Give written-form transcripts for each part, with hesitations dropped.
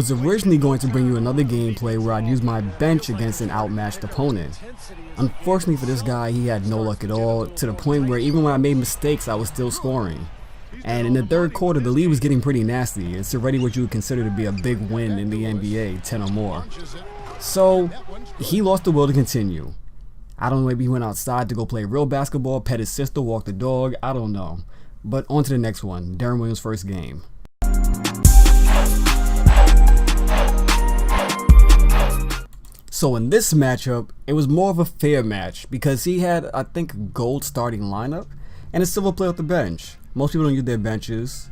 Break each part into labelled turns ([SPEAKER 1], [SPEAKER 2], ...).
[SPEAKER 1] was originally going to bring you another gameplay where I'd use my bench against an outmatched opponent. Unfortunately for this guy, he had no luck at all, to the point where even when I made mistakes, I was still scoring. And in the third quarter, the lead was getting pretty nasty. It's already what you would consider to be a big win in the NBA, 10 or more. So, he lost the will to continue. I don't know, maybe he went outside to go play real basketball, pet his sister, walk the dog, I don't know. But on to the next one, Deron Williams' first game. So in this matchup, it was more of a fair match because he had, I think, a gold starting lineup and a silver player off the bench. Most people don't use their benches,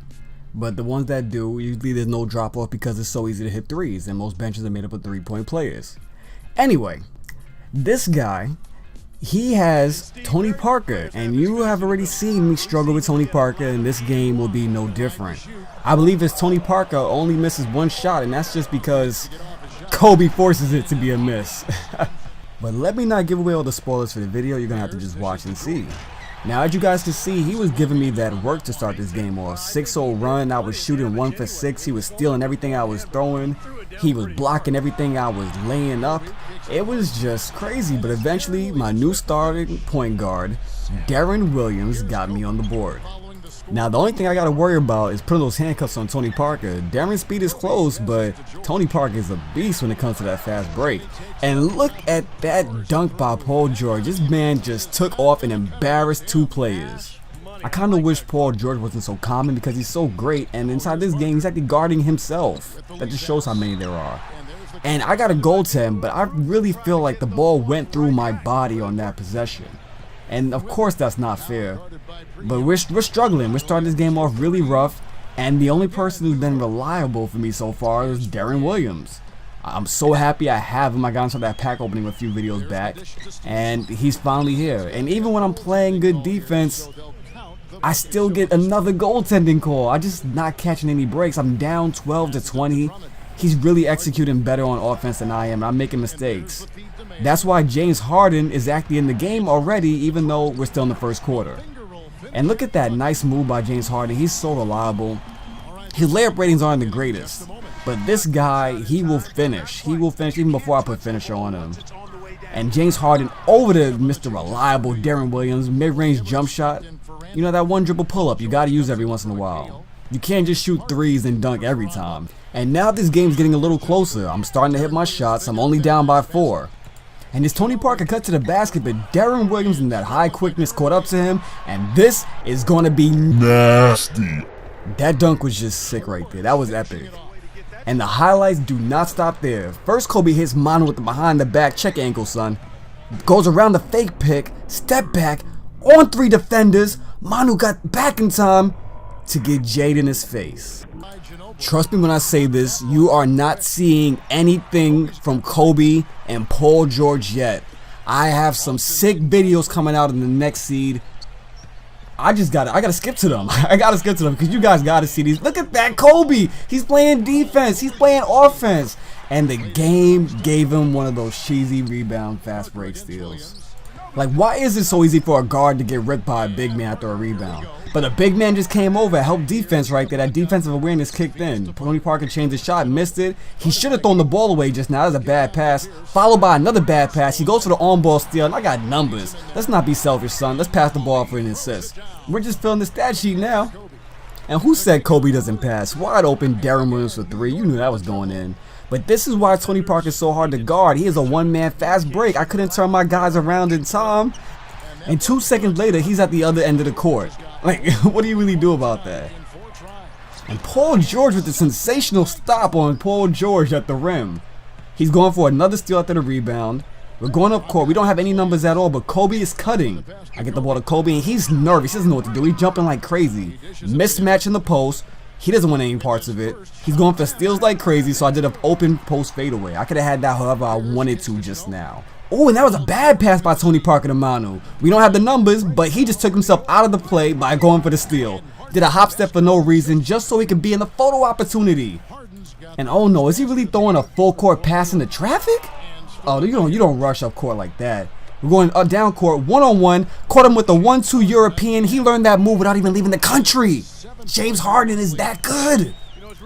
[SPEAKER 1] but the ones that do, usually there's no drop off because it's so easy to hit threes and most benches are made up of 3-point players. Anyway, this guy, he has Tony Parker, and you have already seen me struggle with Tony Parker, and this game will be no different. I believe his Tony Parker only misses one shot, and that's just because Kobe forces it to be a miss. But let me not give away all the spoilers for the video. You're gonna have to just watch and see. Now, as you guys can see, he was giving me that work to start this game off. 6-0 run, I was shooting 1 for 6. He was stealing everything I was throwing. He was blocking everything I was laying up. It was just crazy, but eventually my new starting point guard, Deron Williams, got me on the board. Now, the only thing I got to worry about is putting those handcuffs on Tony Parker. Deron's speed is close, but Tony Parker is a beast when it comes to that fast break. And look at that dunk by Paul George. This man just took off and embarrassed 2 players. I kind of wish Paul George wasn't so common because he's so great, and inside this game, he's actually guarding himself. That just shows how many there are. And I got a goaltend, but I really feel like the ball went through my body on that possession. And of course that's not fair, but we're struggling. We're starting this game off really rough, and the only person who's been reliable for me so far is Deron Williams. I'm so happy I have him. I got into that pack opening a few videos back, and he's finally here. And even when I'm playing good defense, I still get another goaltending call. I'm just not catching any breaks. I'm down 12-20. He's really executing better on offense than I am. I'm making mistakes. That's why James Harden is actually in the game already, even though we're still in the first quarter. And look at that nice move by James Harden. He's so reliable. His layup ratings aren't the greatest, but this guy, he will finish. He will finish even before I put finisher on him. And James Harden over to Mr. Reliable Deron Williams, mid-range jump shot. You know, that one dribble pull-up, you got to use every once in a while. You can't just shoot threes and dunk every time. And now this game's getting a little closer. I'm starting to hit my shots. I'm only down by 4. And this Tony Parker cut to the basket, but Deron Williams in that high quickness caught up to him, and this is going to be nasty. That dunk was just sick right there. That was epic. And the highlights do not stop there. First, Kobe hits Manu with the behind the back check ankle, son. Goes around the fake pick, step back, on 3 defenders. Manu got back in time to get Jade in his face. Trust me when I say this, you are not seeing anything from Kobe and Paul George yet. I have some sick videos coming out in the next seed. I gotta skip to them. I gotta skip to them because you guys gotta see these. Look at that Kobe. He's playing defense. He's playing offense. And the game gave him one of those cheesy rebound fast break steals. Like, why is it so easy for a guard to get ripped by a big man after a rebound? But a big man just came over, helped defense right there. That defensive awareness kicked in. Tony Parker changed his shot, missed it. He should have thrown the ball away just now. That was a bad pass, followed by another bad pass. He goes for the on-ball steal, and I got numbers. Let's not be selfish, son. Let's pass the ball for an assist. We're just filling the stat sheet now. And who said Kobe doesn't pass? Wide open, Deron Williams for 3. You knew that was going in. But this is why Tony Parker is so hard to guard. He is a one-man fast break. I couldn't turn my guys around in time. And 2 seconds later, he's at the other end of the court. Like, what do you really do about that? And Paul George with the sensational stop on Paul George at the rim. He's going for another steal after the rebound. We're going up court. We don't have any numbers at all, but Kobe is cutting. I get the ball to Kobe, and he's nervous. He doesn't know what to do. He's jumping like crazy. Mismatch in the post. He doesn't want any parts of it. He's going for steals like crazy, so I did an open post fadeaway. I could have had that however I wanted to just now. Oh, and that was a bad pass by Tony Parker to Manu. We don't have the numbers, but he just took himself out of the play by going for the steal. Did a hop step for no reason, just so he could be in the photo opportunity. And oh no, is he really throwing a full court pass into traffic? Oh, you don't rush up court like that. We're going down court, one-on-one. Caught him with the 1-2 European. He learned that move without even leaving the country. James Harden is that good.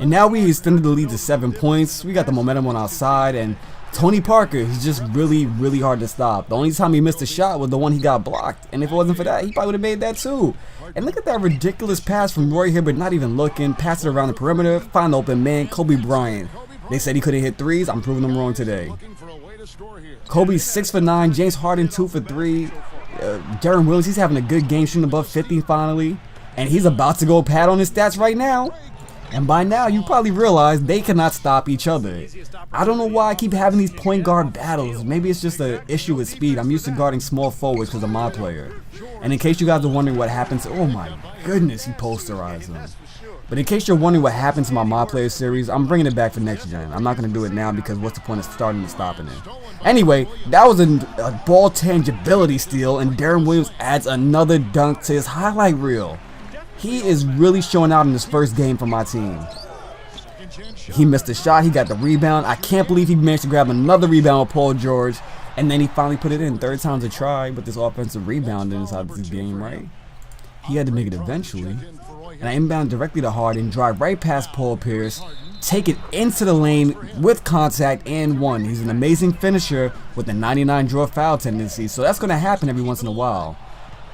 [SPEAKER 1] And now we extended the lead to 7 points. We got the momentum on our side, and Tony Parker, he's just really, really hard to stop. The only time he missed a shot was the one he got blocked, and if it wasn't for that, he probably would have made that too. And look at that ridiculous pass from Roy Hibbert, not even looking, pass it around the perimeter, find the open man, Kobe Bryant. They said he couldn't hit threes, I'm proving them wrong today. Kobe's 6 for 9, James Harden 2 for 3, Deron Williams, he's having a good game, shooting above 50 finally, and he's about to go pad on his stats right now. And by now, you probably realize they cannot stop each other. I don't know why I keep having these point guard battles. Maybe it's just an issue with speed. I'm used to guarding small forwards because of my player. And in case you guys are wondering what happened to, oh my goodness, he posterized him. But in case you're wondering what happened to my My Player series, I'm bringing it back for next gen. I'm not going to do it now because what's the point of starting and stopping it? Anyway, that was a ball tangibility steal, and Deron Williams adds another dunk to his highlight reel. He is really showing out in his first game for my team. He missed a shot, he got the rebound. I can't believe he managed to grab another rebound with Paul George, and then he finally put it in. 3rd time's a try with this offensive rebound inside this game, right? He had to make it eventually. And I inbound directly to Harden, drive right past Paul Pierce, take it into the lane with contact and one. He's an amazing finisher with a 99 draw foul tendency, so that's going to happen every once in a while.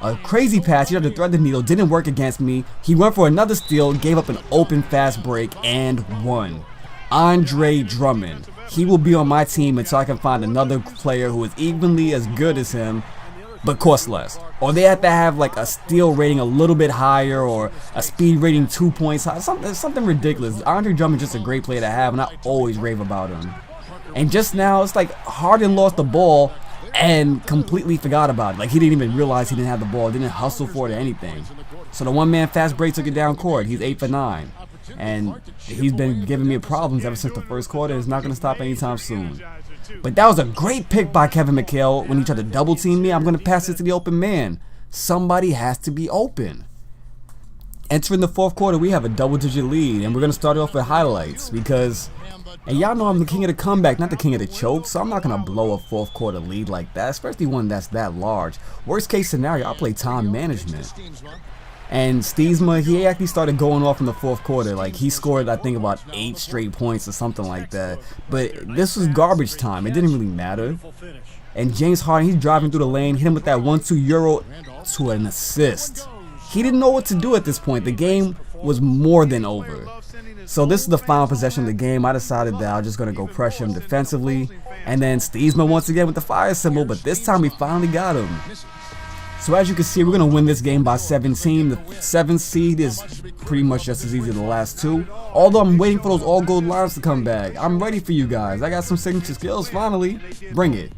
[SPEAKER 1] A crazy pass, he tried to thread the needle, didn't work against me. He went for another steal, gave up an open fast break, and won. Andre Drummond. He will be on my team until I can find another player who is evenly as good as him, but costs less. Or they have to have like a steal rating a little bit higher, or a speed rating 2 points higher. Something ridiculous. Andre Drummond is just a great player to have, and I always rave about him. And just now, it's like Harden lost the ball and completely forgot about it. Like he didn't even realize he didn't have the ball, didn't hustle for it or anything. So the one-man fast break took it down court. He's 8 for 9. And he's been giving me problems ever since the first quarter. It's not going to stop anytime soon. But that was a great pick by Kevin McHale. When he tried to double team me, I'm going to pass it to the open man. Somebody has to be open. Entering the 4th quarter, we have a double-digit lead, and we're going to start off with highlights because, and y'all know I'm the king of the comeback, not the king of the choke, so I'm not going to blow a 4th quarter lead like that, especially one that's that large. Worst case scenario, I'll play time management. And Stiesma, he actually started going off in the 4th quarter. Like, he scored, I think, about 8 straight points or something like that. But this was garbage time. It didn't really matter. And James Harden, he's driving through the lane, hit him with that 1-2 euro to an assist. He didn't know what to do at this point. The game was more than over. So this is the final possession of the game. I decided that I was just going to go pressure him defensively. And then Stiesma once again with the fire symbol, but this time we finally got him. So as you can see, we're going to win this game by 17. The 7th seed is pretty much just as easy as the last 2. Although I'm waiting for those all gold lines to come back. I'm ready for you guys. I got some signature skills finally. Bring it.